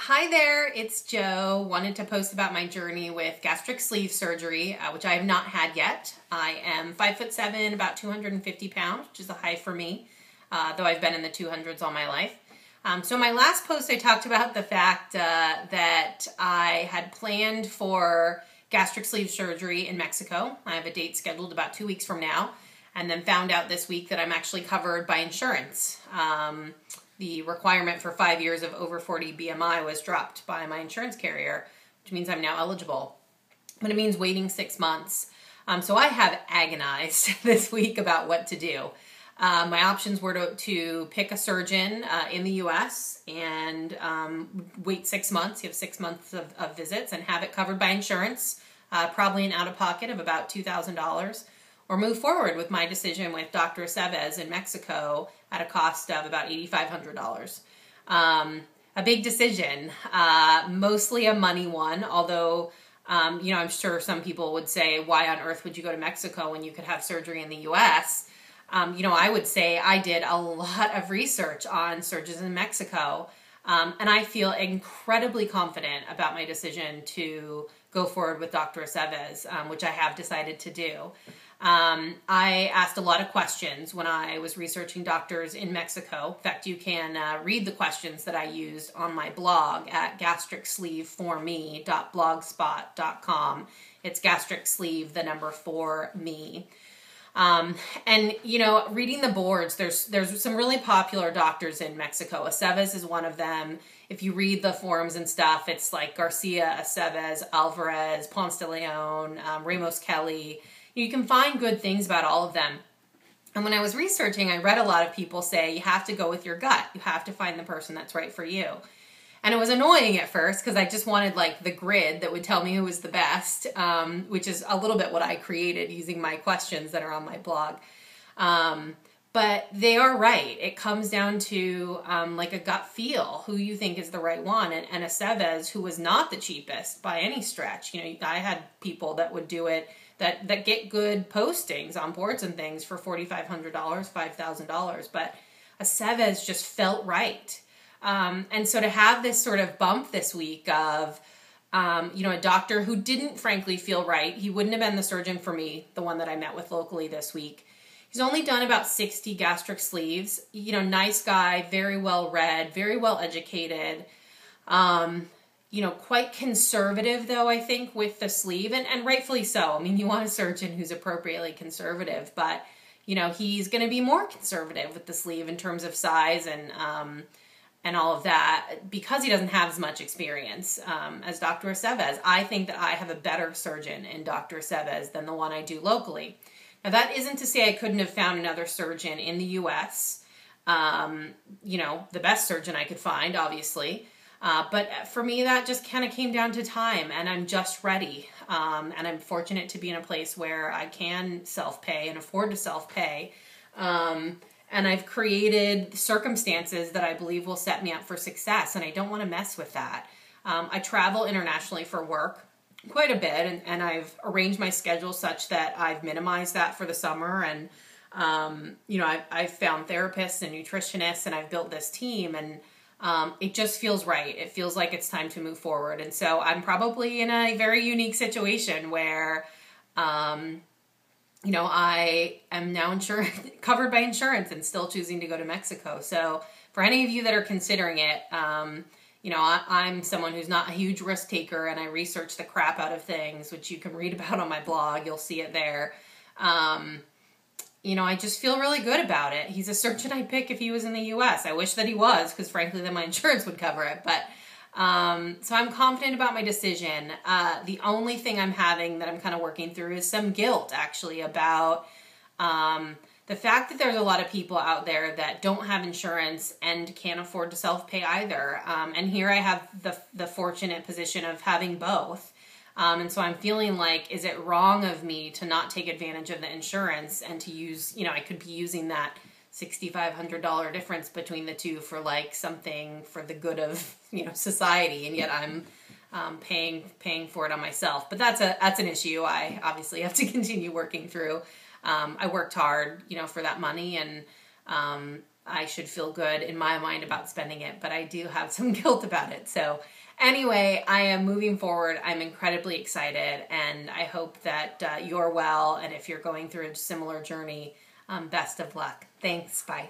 Hi there, it's Jo. Wanted to post about my journey with gastric sleeve surgery, which I have not had yet. I am 5'7", about 250 pounds, which is a high for me, though I've been in the 200s all my life. So my last post I talked about the fact that I had planned for gastric sleeve surgery in Mexico. I have a date scheduled about 2 weeks from now, and then found out this week that I'm actually covered by insurance. The requirement for 5 years of over 40 BMI was dropped by my insurance carrier, which means I'm now eligible. But it means waiting 6 months. So I have agonized this week about what to do. My options were to pick a surgeon in the U.S. and wait 6 months. You have 6 months of visits and have it covered by insurance, probably an out-of-pocket of about $2,000. Or move forward with my decision with Dr. Aceves in Mexico at a cost of about $8,500. A big decision, mostly a money one, although, I'm sure some people would say, why on earth would you go to Mexico when you could have surgery in the U.S.? I would say I did a lot of research on surgeons in Mexico, and I feel incredibly confident about my decision to go forward with Dr. Aceves, which I have decided to do. I asked a lot of questions when I was researching doctors in Mexico. In fact, you can read the questions that I used on my blog at gastricsleeve4me.blogspot.com. It's gastric sleeve, the number 4me. Reading the boards, there's some really popular doctors in Mexico. Aceves is one of them. If you read the forums and stuff, it's like Garcia, Aceves, Alvarez, Ponce de Leon, Ramos Kelly. You can find good things about all of them. And when I was researching, I read a lot of people say you have to go with your gut. You have to find the person that's right for you. And it was annoying at first because I just wanted like the grid that would tell me who was the best, which is a little bit what I created using my questions that are on my blog. But they are right. It comes down to like a gut feel, who you think is the right one. And Aceves, who was not the cheapest by any stretch. I had people that would do it that get good postings on boards and things for $4,500, $5,000. But Aceves just felt right. And so to have this sort of bump this week of, a doctor who didn't frankly feel right, he wouldn't have been the surgeon for me, the one that I met with locally this week. He's only done about 60 gastric sleeves, nice guy, very well read, very well educated, quite conservative though, I think, with the sleeve, and rightfully so. I mean, you want a surgeon who's appropriately conservative, but, he's going to be more conservative with the sleeve in terms of size and all of that, because he doesn't have as much experience as Dr. Aceves. I think that I have a better surgeon in Dr. Aceves than the one I do locally. Now, that isn't to say I couldn't have found another surgeon in the U.S., the best surgeon I could find, obviously. But for me, that just kind of came down to time, and I'm just ready. And I'm fortunate to be in a place where I can self-pay and afford to self-pay. And I've created circumstances that I believe will set me up for success, and I don't want to mess with that. I travel internationally for work quite a bit, and I've arranged my schedule such that I've minimized that for the summer, and I've found therapists and nutritionists, and I've built this team, and it just feels right. It feels like it's time to move forward. And so I'm probably in a very unique situation where, I am now covered by insurance and still choosing to go to Mexico. So for any of you that are considering it, I'm someone who's not a huge risk taker, and I research the crap out of things, which you can read about on my blog. You'll see it there. I just feel really good about it. He's a surgeon I'd pick if he was in the U.S. I wish that he was, because frankly, then my insurance would cover it. But so I'm confident about my decision. The only thing I'm having that I'm kind of working through is some guilt, actually, about the fact that there's a lot of people out there that don't have insurance and can't afford to self-pay either. And here I have the fortunate position of having both. And so I'm feeling like, is it wrong of me to not take advantage of the insurance and to use, I could be using that $6,500 difference between the two for like something for the good of, society, and yet I'm paying for it on myself. But that's an issue I obviously have to continue working through. I worked hard, for that money, and I should feel good in my mind about spending it, but I do have some guilt about it. So anyway, I am moving forward. I'm incredibly excited, and I hope that you're well, and if you're going through a similar journey, best of luck. Thanks. Bye.